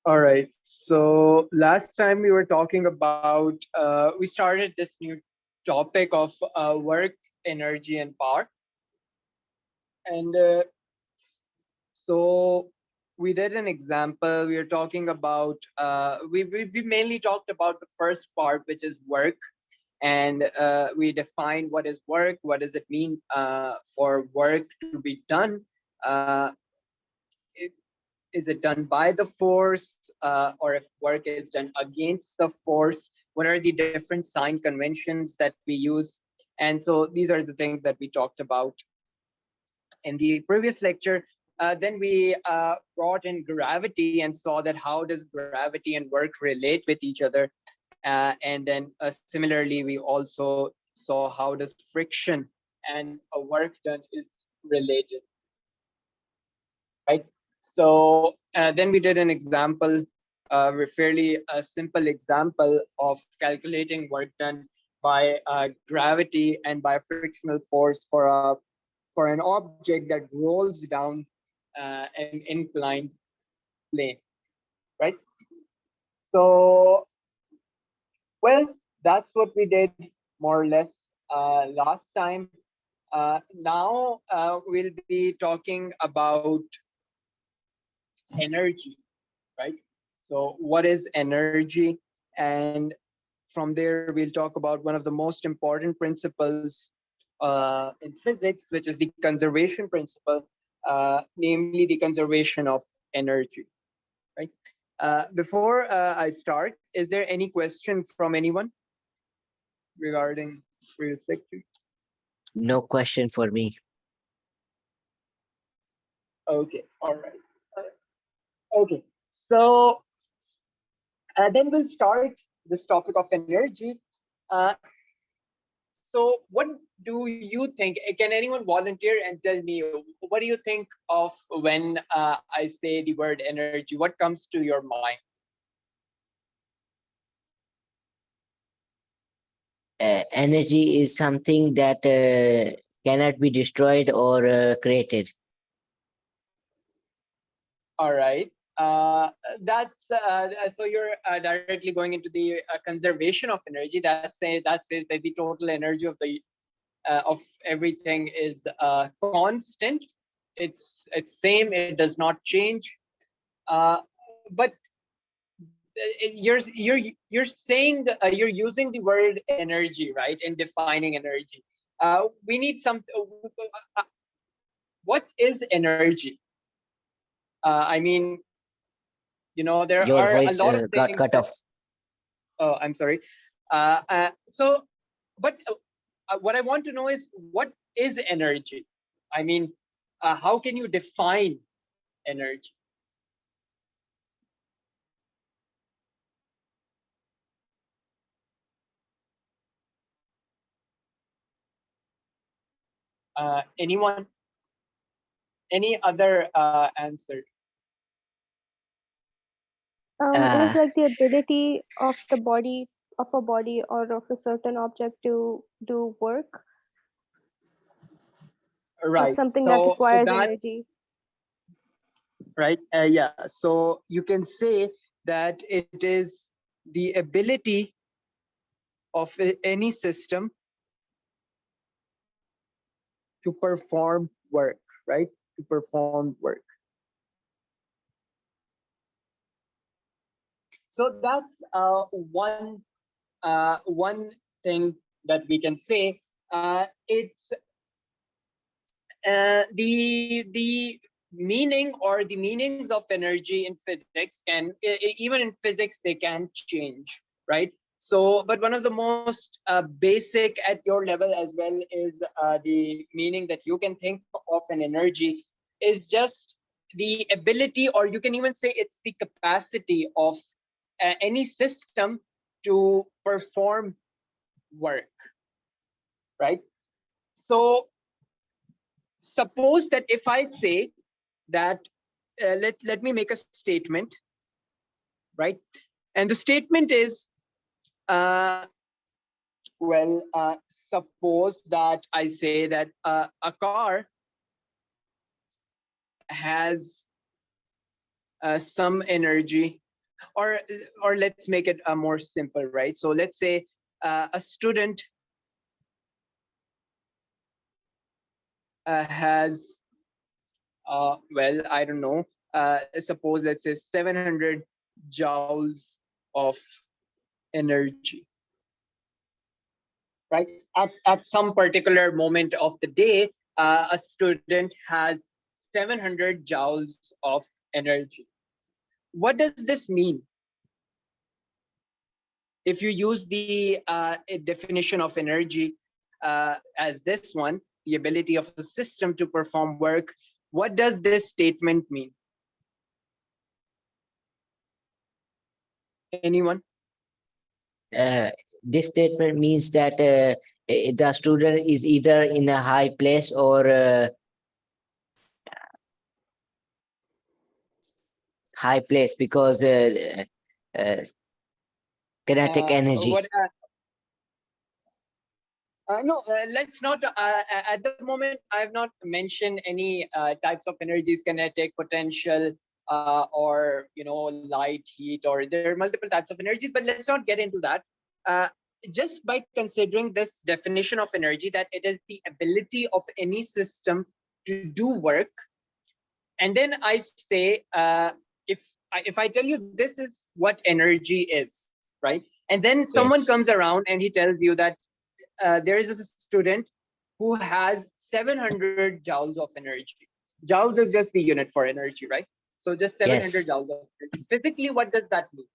All right. So last time we were talking about, we started this new topic of work, energy, and power. And so we did an example. We were talking about, we mainly talked about the first part, which is work. And we defined what is work, what does it mean for work to be done. Uh, is it done by the force, or if work is done against the force? What are the different sign conventions that we use? And so these are the things that we talked about in the previous lecture. Then we brought in gravity and saw that how does gravity and work relate with each other. And then similarly, we also saw how does friction and work done is related, right? So then we did an example, a fairly simple example of calculating work done by gravity and by frictional force for an object that rolls down an inclined plane, right? So, well, that's what we did more or less last time. Now we'll be talking about energy, right? So, what is energy? And from there, we'll talk about one of the most important principles in physics, which is the conservation principle, namely the conservation of energy, right? Before I start, is there any question from anyone regarding previous lecture? No question for me. Okay, all right. Okay, so then we'll start this topic of energy. Uh, so, what do you think? Can anyone volunteer and tell me what do you think of when I say the word energy? What comes to your mind? Energy is something that cannot be destroyed or created. All right. That's so you're directly going into the conservation of energy. That says that the total energy of everything is constant. It's same. It does not change. But you're saying you're using the word energy, right, in defining energy. We need some. What is energy? I mean, there Your are a voice lot of got things cut that. off. Oh, I'm sorry. So, but what I want to know is what is energy? I mean, how can you define energy? Anyone? Any other answer? It Uh, is like the ability of a body or of a certain object to do work, like Right. something that So requires that energy. right. Yeah. So you can say that it is the ability of any system to perform work, right? To perform work. So that's one thing that we can say. It's the meaning or the meanings of energy in physics can even in physics they can change, right? So but one of the most basic at your level as well is the meaning that you can think of an energy is just the ability, or you can even say it's the capacity of any system to perform work, right? So suppose that if I say that let me make a statement, right? And the statement is uh, suppose that I say that a car has some energy or let's make it more simple, right? So let's say a student has well, I don't know, suppose let's say 700 joules of energy, right? At some particular moment of the day, a student has 700 joules of energy. What does this mean? If you use the definition of energy as this one, the ability of a system to perform work, what does this statement mean? Anyone? This statement means that the student is either in a high place or high place because uh, kinetic What energy. No, let's not. At the moment, I have not mentioned any types of energies: kinetic, potential, or light, heat, or there are multiple types of energies. But let's not get into that. Uh, just by considering this definition of energy, that it is the ability of any system to do work, and then I say, if I tell you this is what energy is, right? And then someone comes Yes. around and he tells you that there is a student who has 700 joules of energy. Joules is just the unit for energy, right? So just 700 Yes. joules of energy. Physically, what does that mean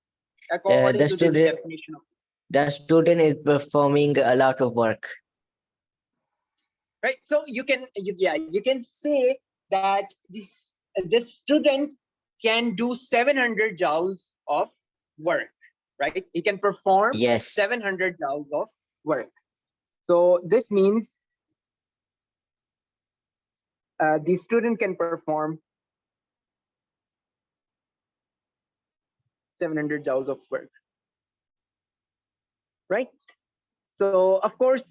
according The to this student definition of, the student is performing a lot of work. right? So you can say that this student can do 700 joules of work, right? He can perform Yes. 700 joules of work. So this means the student can perform 700 joules of work, right? So of course,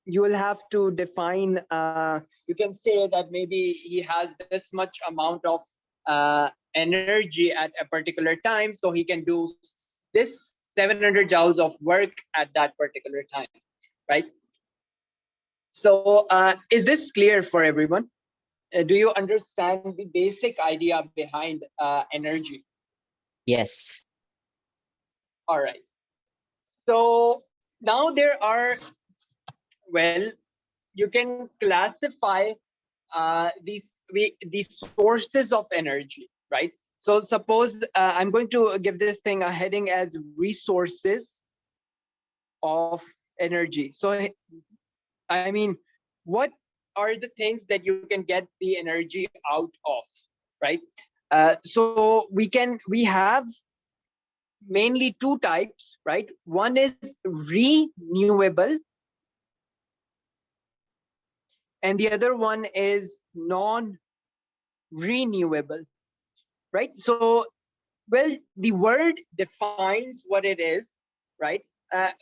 you will have to define, you can say that maybe he has this much amount of energy at a particular time, so he can do this 700 joules of work at that particular time, right? So is this clear for everyone? Do you understand the basic idea behind energy? Yes. All right. So now there are, well, you can classify these sources of energy, right? So suppose I'm going to give this thing a heading as resources of energy. So I mean, what are the things that you can get the energy out of, right? So we have mainly two types, right? One is renewable and the other one is non-renewable, right? So, well, the word defines what it is, right?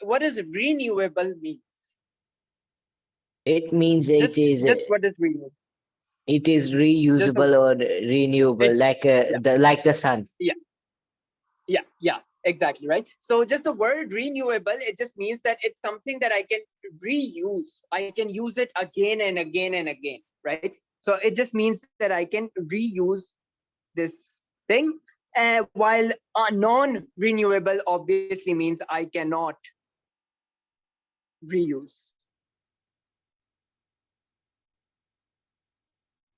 What does renewable means? It means Just what is renewable? it is Just a, reusable or renewable, it, like yeah, the sun. yeah, yeah, exactly, right? So just the word renewable, it just means that it's something that I can reuse. I can use it again and again and again, right? So it just means that I can reuse this thing. While non-renewable obviously means I cannot reuse.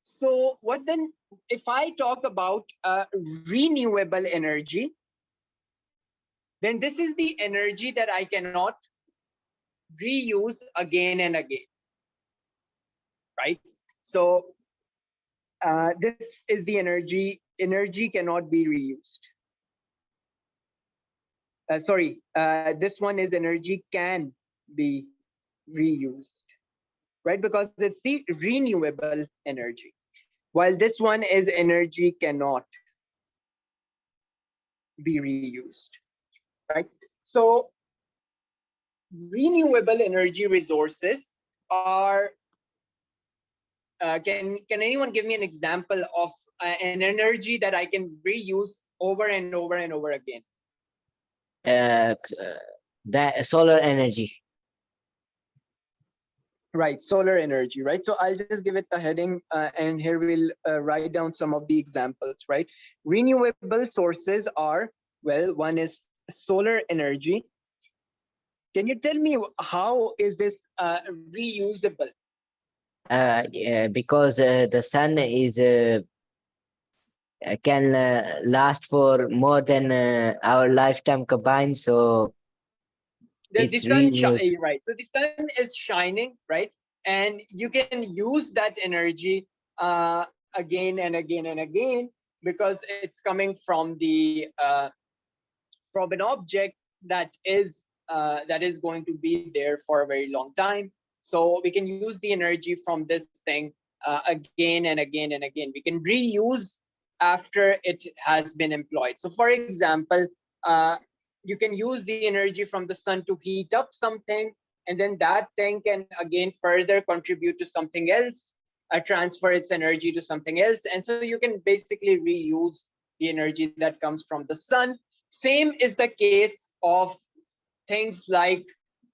So what then, if I talk about renewable energy, then this is the energy that I cannot reuse again and again, right? So this is the energy cannot be reused. Sorry, this one is energy can be reused, right? Because it's the renewable energy, while this one is energy cannot be reused, right? So renewable energy resources are, can anyone give me an example of an energy that I can reuse over and over and over again? That solar energy. Right, solar energy, right? So I'll just give it a heading, and here we'll write down some of the examples, right? Renewable sources are, well, one is solar energy. Can you tell me how is this reusable? Yeah, because the sun is can last for more than our lifetime combined, so The it's sun, reused. right? So the sun is shining, right? And you can use that energy again and again and again, because it's coming from an object that is going to be there for a very long time. So we can use the energy from this thing again and again and again. We can reuse after it has been employed. So for example, you can use the energy from the sun to heat up something, and then that thing can again further contribute to something else, transfer its energy to something else, and so you can basically reuse the energy that comes from the sun. Same is the case of things like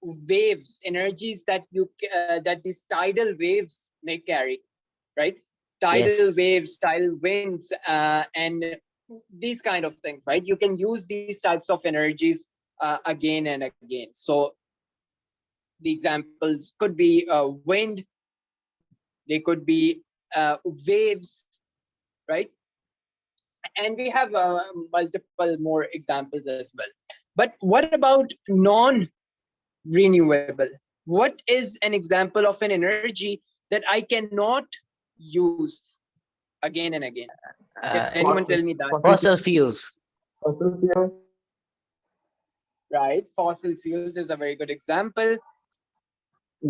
waves, energies that these tidal waves may carry, right? Tidal Yes. waves, tidal winds, and these kind of things, right? You can use these types of energies again and again. So the examples could be wind, they could be waves, right? And we have multiple more examples as well. But what about non-renewable? What is an example of an energy that I cannot use again and again? Can anyone tell me that? Fossil fuels. Fossil fuel, Right, fossil fuels is a very good example.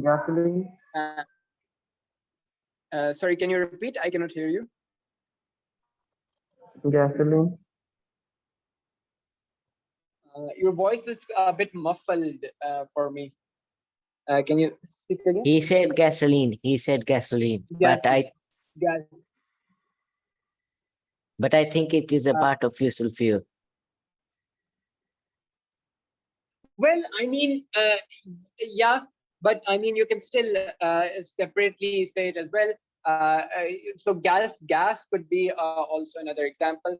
gasoline, uh, Sorry, can you repeat? I cannot hear you. gasoline, Your voice is a bit muffled for me. Can you speak again? He said gasoline. He said gasoline. Gas, gas. But I think it is a Uh, part of fossil fuel. well, I mean, yeah, but I mean, you can still separately say it as well. So gas could be also another example.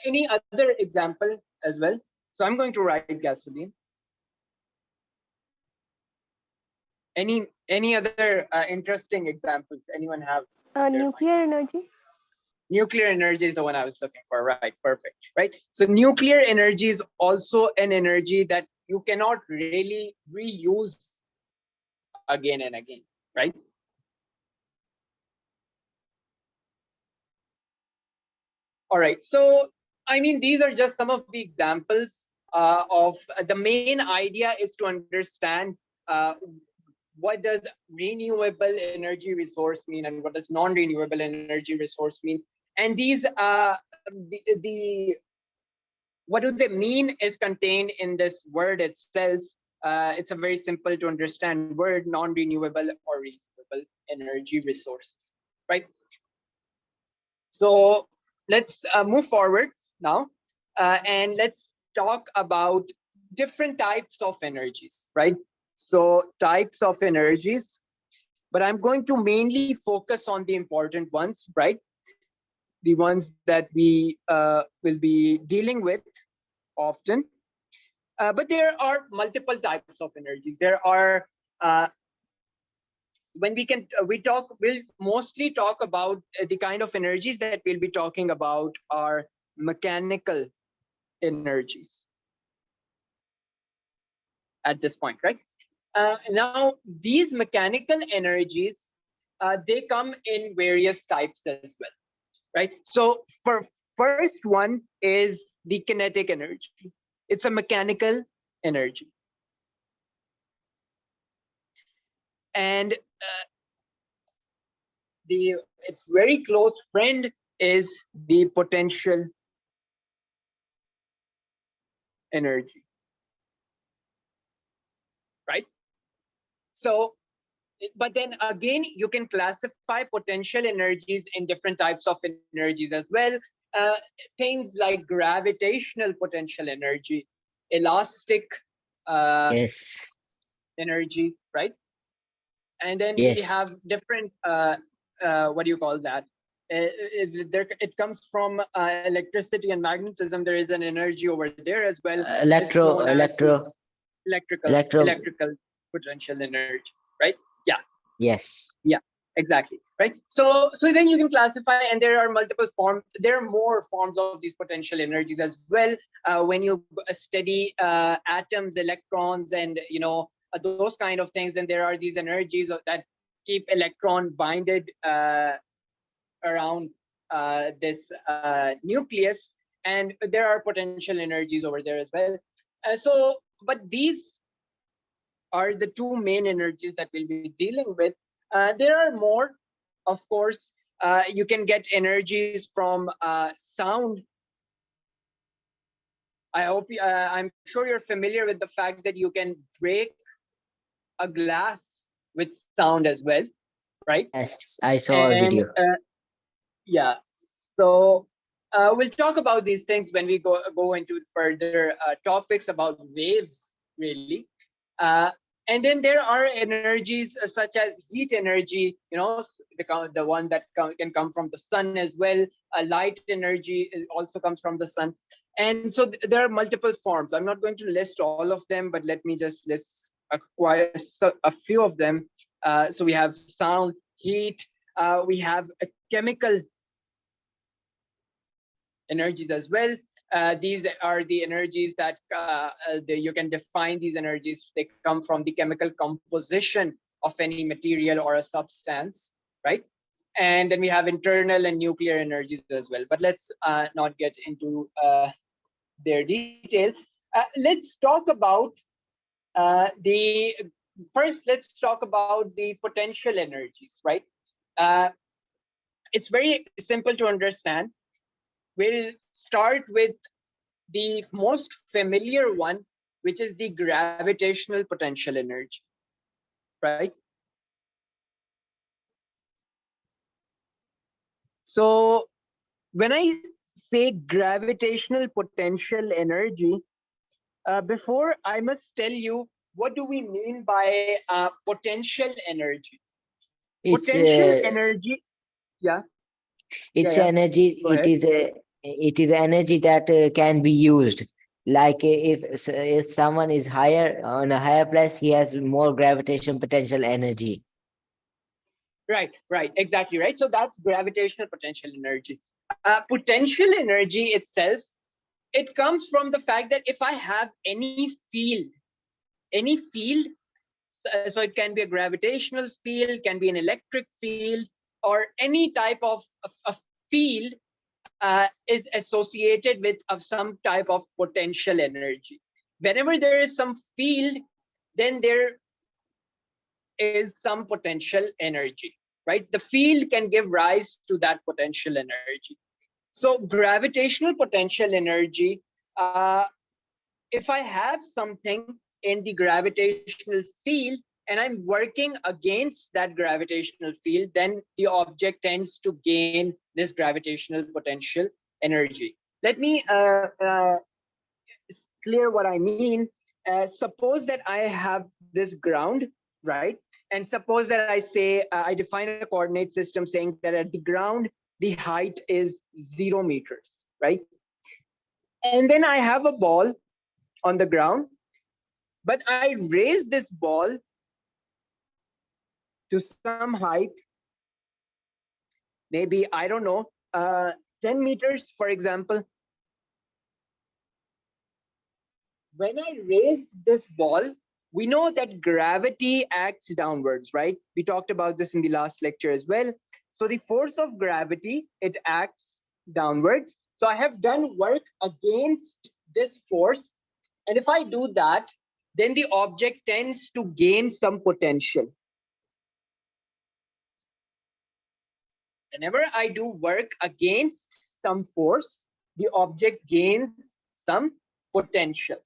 Any other example as well? So I'm going to write gasoline. Any other interesting examples anyone have? Nuclear energy. Nuclear energy is the one I was looking for. Right, perfect. Right. So nuclear energy is also an energy that you cannot really reuse again and again, right? All right. So I mean, these are just some of the examples of the main idea is to understand what does renewable energy resource mean and what does non-renewable energy resource means, and these the what do they mean is contained in this word itself. It's a very simple to understand word: non-renewable or renewable energy resources, right? So let's move forward now, and let's talk about different types of energies, right? So types of energies, but I'm going to mainly focus on the important ones, right? The ones that we will be dealing with often. But there are multiple types of energies. There are uh, when we'll mostly talk about the kind of energies that we'll be talking about are mechanical energies at this point, right? Now these mechanical energies, they come in various types as well, right? So for first one is the kinetic energy. It's a mechanical energy, and the its very close friend is the potential energy, right? So But then again, you can classify potential energies in different types of energies as well. Uh, Things like gravitational potential energy, elastic uh, Yes. energy, right? And then we Yes. have different, what do you call that? It comes from electricity and magnetism. There is an energy over there as well. It's known as the Electro. electrical potential energy, right? Yeah. Yes. Yeah, exactly. Right. So then you can classify, and there are multiple forms. There are more forms of these potential energies as well. When you study atoms, electrons, and those kind of things, then there are these energies that keep electron binded around this nucleus, and there are potential energies over there as well. But these are the two main energies that we'll be dealing with. There are more, of course. You can get energies from sound. I'm sure you're familiar with the fact that you can break a glass with sound as well, right? Yes. I saw a And video. yeah, so we'll talk about these things when we go into further topics about waves, really. Uh, and then there are energies such as heat energy, the one that can come from the sun as well. Light energy also comes from the sun. And so there are multiple forms. I'm not going to list all of them, but let me just list a few of them. So we have sound, heat, we have a chemical energies as well. These are the energies that you can define these energies. They come from the chemical composition of any material or a substance, right? And then we have internal and nuclear energies as well. But let's not get into their detail. Let's talk about the first. Let's talk about the potential energies, right? Uh, it's very simple to understand. We'll start with the most familiar one, which is the gravitational potential energy, right? So when I say gravitational potential energy, before I must tell you, what do we mean by potential energy? It's Potential energy, yeah, yeah, it's yeah. energy. Go ahead. It is energy that can be used. Like if someone is higher on a higher place, he has more gravitation potential energy. Right, exactly right. So that's gravitational potential energy. Potential energy itself, it comes from the fact that if I have any field, so it can be a gravitational field, can be an electric field, or any type of a field is associated with some type of potential energy. Whenever there is some field, then there is some potential energy, right? The field can give rise to that potential energy. So gravitational potential energy, if I have something in the gravitational field and I'm working against that gravitational field, then the object tends to gain this gravitational potential energy. Let me clear what I mean. Suppose that I have this ground, right? And suppose that I say, I define a coordinate system saying that at the ground, the height is 0 meters, right? And then I have a ball on the ground, but I raise this ball to some height, maybe, I don't know, 10 meters, for example. When I raised this ball, we know that gravity acts downwards, right? We talked about this in the last lecture as well. So the force of gravity, it acts downwards. So I have done work against this force. And if I do that, then the object tends to gain some potential. Whenever I do work against some force, the object gains some potential.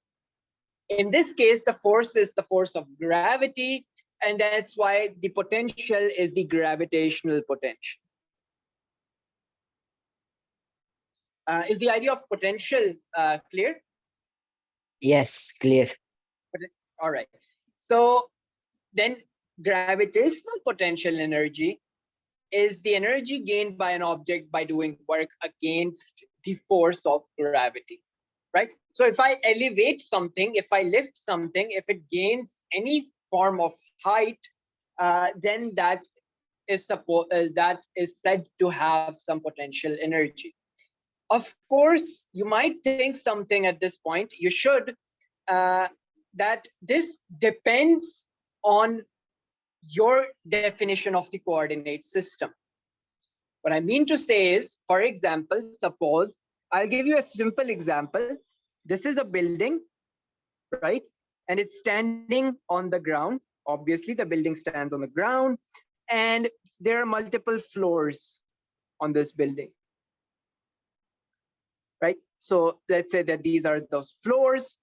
In this case, the force is the force of gravity, And that's why the potential is the gravitational potential. Is the idea of potential clear? Yes, clear. All right. So then gravitational potential energy is the energy gained by an object by doing work against the force of gravity, right? So if I elevate something, if I lift something, if it gains any form of height, then that is said to have some potential energy. Of course, you might think something at this point, you should, that this depends on your definition of the coordinate system. What I mean to say is, for example, suppose I'll give you a simple example. This is a building, right? And it's standing on the ground. Obviously, the building stands on the ground, and there are multiple floors on this building, right? So let's say that these are those floors.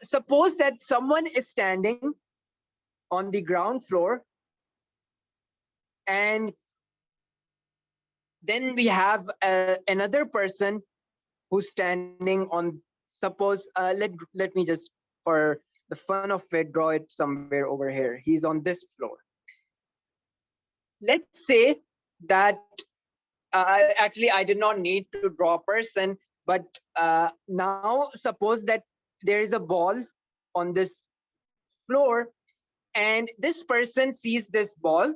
Suppose that someone is standing on the ground floor, and then we have another person who's standing on, suppose, let me just, for the fun of it, draw it somewhere over here. He's on this floor. Let's say that, actually, I did not need to draw a person, but now suppose that there is a ball on this floor, and this person sees this ball,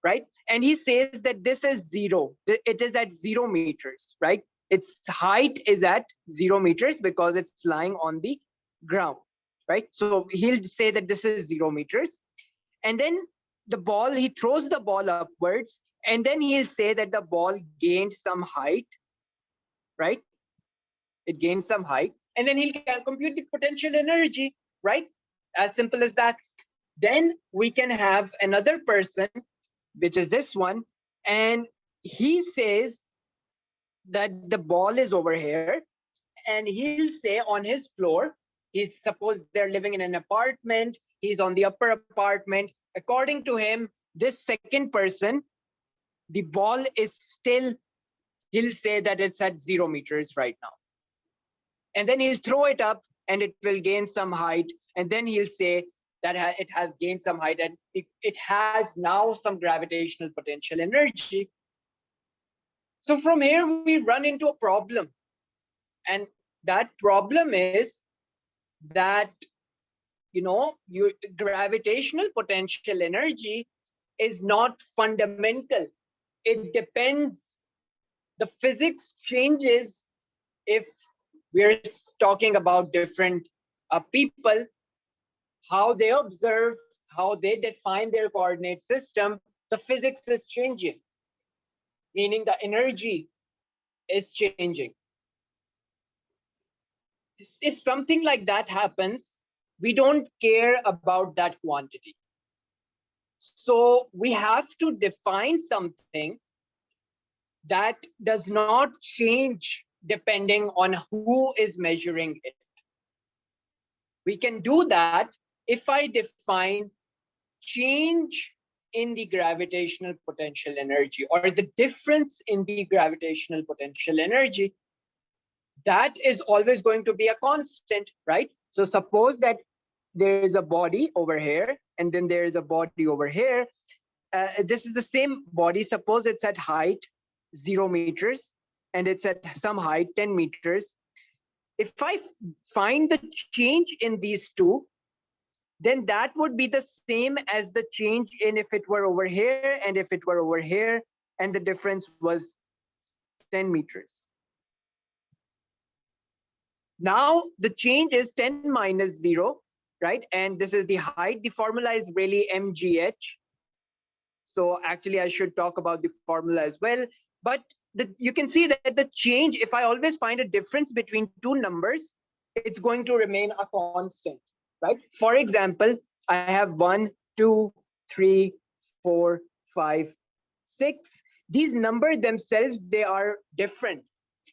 right? And he says that this is 0. It is at 0 meters, right? Its height is at 0 meters because it's lying on the ground, right? So he'll say that this is 0 meters. And then he throws the ball upwards, and then he'll say that the ball gained some height, right? It gains some height, and then he'll compute the potential energy, right? As simple as that. Then we can have another person, which is this one, and he says that the ball is over here, and he'll say on his floor, suppose they're living in an apartment, he's on the upper apartment. According to him, this second person, the ball is still, he'll say that it's at 0 meters right now. And then he'll throw it up and it will gain some height. And then he'll say that it has gained some height, and it has now some gravitational potential energy. So from here, we run into a problem. And that problem is that, your gravitational potential energy is not fundamental. It depends. The physics changes if we're talking about different people, how they observe, how they define their coordinate system. The physics is changing, meaning the energy is changing. If something like that happens, we don't care about that quantity. So we have to define something that does not change depending on who is measuring it. We can do that if I define change in the gravitational potential energy, or the difference in the gravitational potential energy. That is always going to be a constant, right? So suppose that there is a body over here, and then there is a body over here. This is the same body. Suppose it's at height 0 meters, and it's at some height 10 meters. If I find the change in these two, then that would be the same as the change in if it were over here and if it were over here, and the difference was 10 meters. Now the change is 10 minus 0, right? And this is the height. The formula is really mgh. So actually I should talk about the formula as well. But you can see that the change, if I always find a difference between two numbers, it's going to remain a constant, right? For example, I have 1, 2, 3, 4, 5, 6. These numbers themselves, they are different.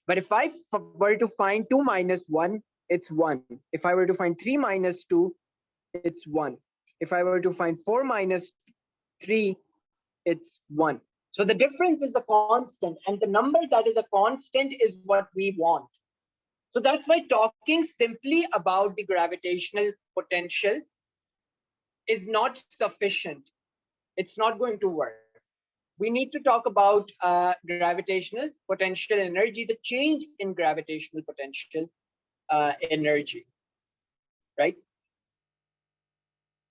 But if I were to find 2 minus 1, it's 1. If I were to find 3 minus 2, it's 1. If I were to find 4 minus 3, it's 1. So the difference is a constant, and the number that is a constant is what we want. So that's why talking simply about the gravitational potential is not sufficient. It's not going to work. We need to talk about gravitational potential energy, the change in gravitational potential energy, right?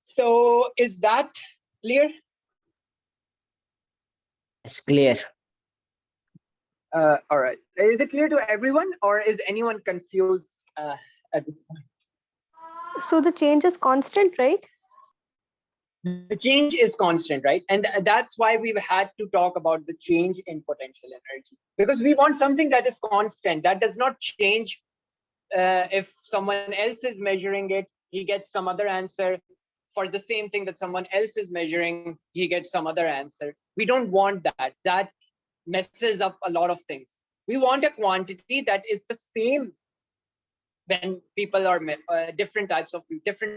So is that clear? It's clear. All right. Is it clear to everyone, or is anyone confused at this point? So the change is constant, right? The change is constant, right? And that's why we've had to talk about the change in potential energy, because we want something that is constant, that does not change. If someone else is measuring it, he gets some other answer. For the same thing that someone else is measuring, he gets some other answer. We don't want that. That messes up a lot of things. We want a quantity that is the same when people are different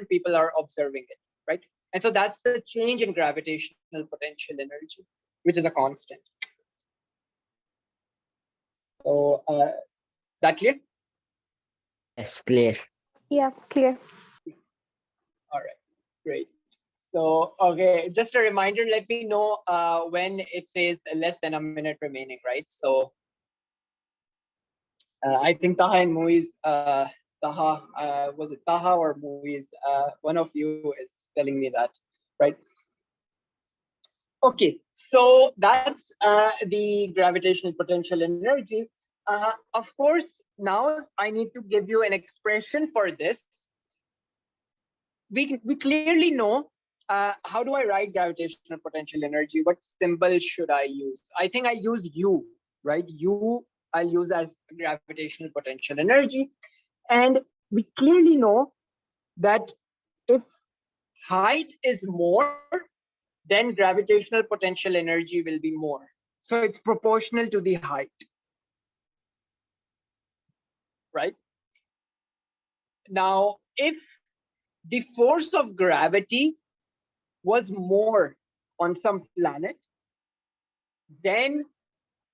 people are observing it, right? And so that's the change in gravitational potential energy, which is a constant. So that clear? It's clear. Yeah, clear. All right, great. So, okay, just a reminder, let me know when it says less than a minute remaining, right? So I think Taha and Muiz, was it Taha or Muiz? One of you is telling me that, right? Okay, so that's the gravitational potential energy. Of course, now I need to give you an expression for this. We clearly know how do I write gravitational potential energy? What symbol should I use? I think I use U, right? U I'll use as gravitational potential energy. And we clearly know that if height is more, then gravitational potential energy will be more. So it's proportional to the height, right? Now, if the force of gravity was more on some planet, then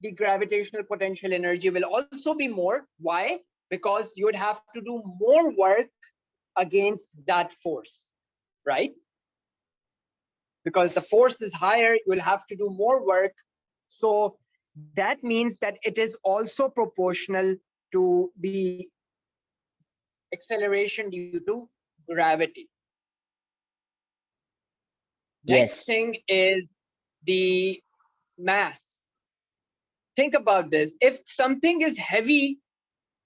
the gravitational potential energy will also be more. Why? Because you would have to do more work against that force, right? Because the force is higher, you will have to do more work. So that means that it is also proportional to the acceleration due to gravity. Next Yes. thing is the mass. Think about this. If something is heavy,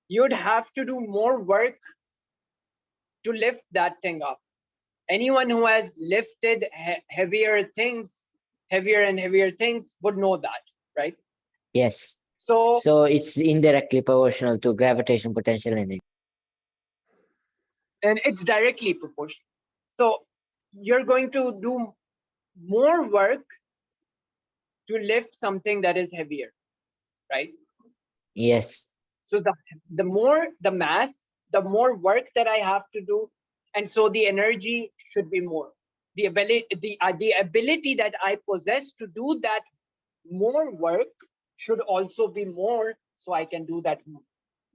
you'd have to do more work to lift that thing up. Anyone who has lifted heavier and heavier things would know that, right? Yes. So So it's indirectly proportional to gravitational potential energy. and it's directly proportional. So you're going to do more work to lift something that is heavier, right? Yes. So the more the mass, the more work that I have to do, and so the energy should be more. The ability that I possess to do that more work should also be more, so I can do that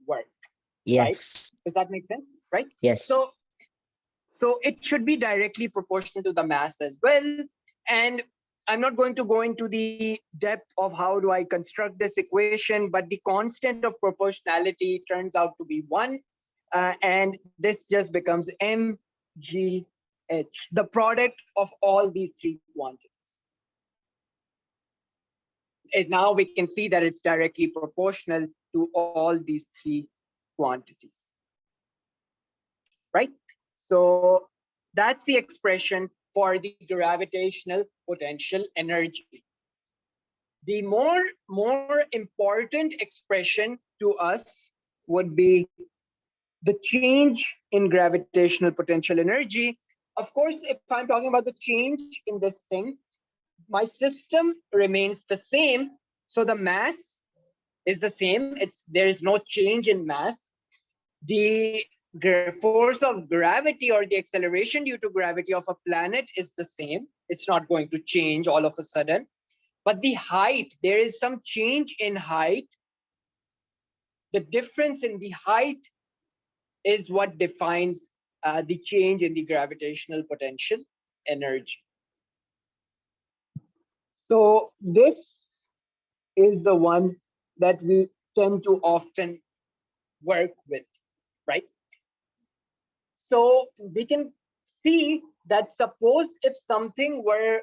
work. Right? Yes. Does that make sense? Right? Yes. So it should be directly proportional to the mass as well. And I'm not going to go into the depth of how do I construct this equation, but the constant of proportionality turns out to be 1. And this just becomes mgh, the product of all these 3 quantities. And now we can see that it's directly proportional to all these 3 quantities. Right? So that's the expression for the gravitational potential energy. The more important expression to us would be the change in gravitational potential energy. Of course, if I'm talking about the change in this thing, my system remains the same. So the mass is the same. There is no change in mass. The force of gravity or the acceleration due to gravity of a planet is the same. It's not going to change all of a sudden. But the height, there is some change in height. The difference in the height is what defines the change in the gravitational potential energy. So this is the one that we tend to often work with, right? So we can see that suppose if something were,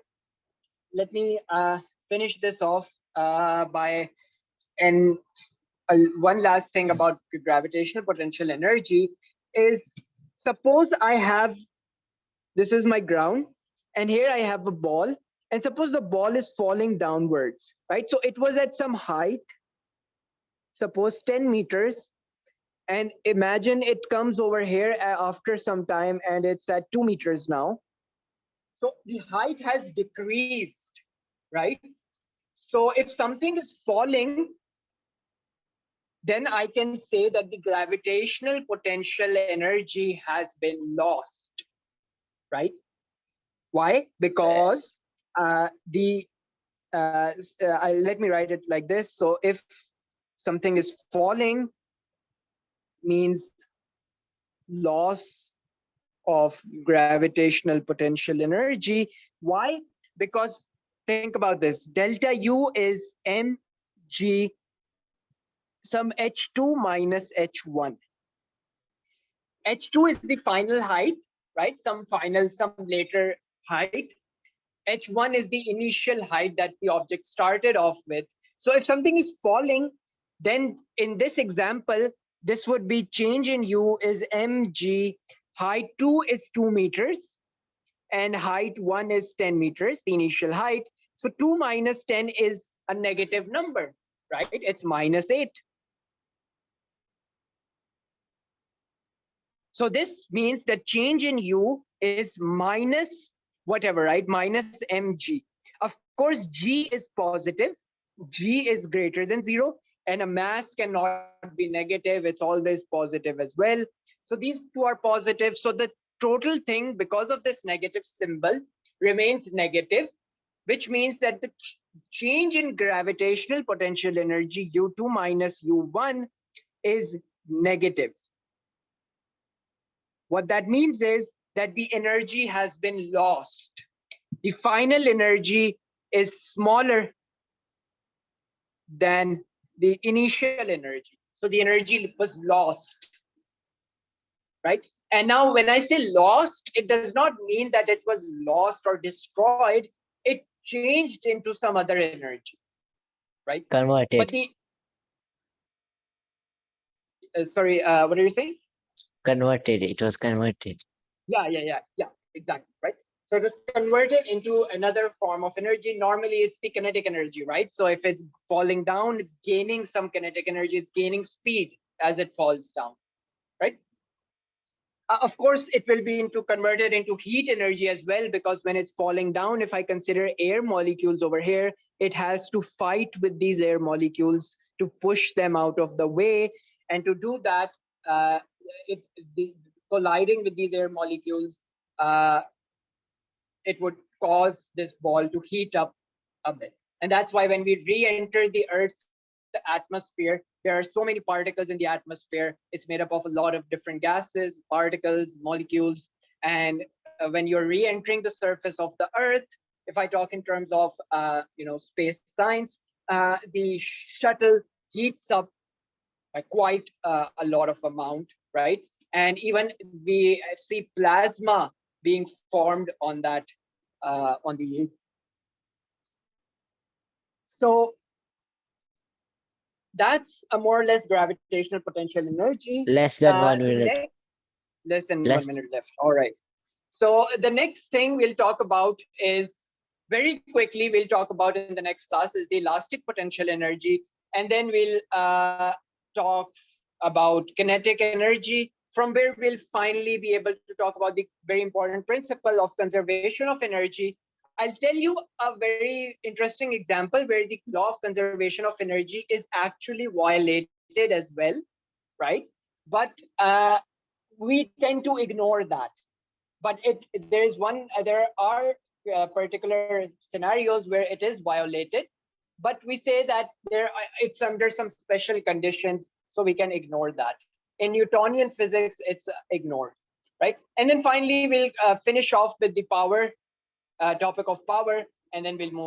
let me finish this off by, and one last thing about gravitational potential energy is, suppose I have, this is my ground, and here I have a ball, and suppose the ball is falling downwards, right? So it was at some height, suppose 10 meters, and imagine it comes over here after some time and it's at 2 meters now. So the height has decreased, right? So if something is falling, then I can say that the gravitational potential energy has been lost, right? Why? Because let me write it like this. So if something is falling, means loss of gravitational potential energy. Why? Because think about this. Delta U is mg some h2 minus h1. h2 is the final height, right? Some later height. h1 is the initial height that the object started off with. So if something is falling, then in this example, this would be change in U is mg, height 2 is 2 meters, and height 1 is 10 meters, the initial height. So 2 minus 10 is a negative number, right? It's minus 8. So this means that change in U is minus whatever, right? Minus mg. Of course, g is positive. G is greater than 0, and a mass cannot be negative. It's always positive as well. So these two are positive. So the total thing, because of this negative symbol, remains negative, which means that the change in gravitational potential energy U2 minus U1 is negative. What that means is that the energy has been lost. The final energy is smaller than the initial energy. So the energy was lost, right? And now when I say lost, it does not mean that it was lost or destroyed. It changed into some other energy, right? Converted. But the, sorry, what are you saying? Converted. It was converted. Yeah, exactly, right? So it was converted into another form of energy. Normally, it's the kinetic energy, right? So if it's falling down, it's gaining some kinetic energy. It's gaining speed as it falls down, right? Of course, it will be converted into heat energy as well, because when it's falling down, if I consider air molecules over here, it has to fight with these air molecules to push them out of the way. And to do that, colliding with these air molecules, it would cause this ball to heat up a bit. And that's why when we re-enter the Earth's atmosphere, there are so many particles in the atmosphere. It's made up of a lot of different gases, particles, molecules. And when you're re-entering the surface of the Earth, if I talk in terms of space science, the shuttle heats up by quite a lot of amount, right? And even we see plasma being formed on that, on the. So that's a more or less gravitational potential energy. Less than 1 minute. Less than 1 minute left. All right. So the next thing we'll talk about is, very quickly, we'll talk about in the next class is the elastic potential energy. And then we'll talk about kinetic energy, from where we'll finally be able to talk about the very important principle of conservation of energy. I'll tell you a very interesting example where the law of conservation of energy is actually violated as well, right? But we tend to ignore that. But there are particular scenarios where it is violated, but we say that it's under some special conditions, so we can ignore that. In Newtonian physics, it's ignored, right? And then finally, we'll finish off with the power topic of power, and then we'll move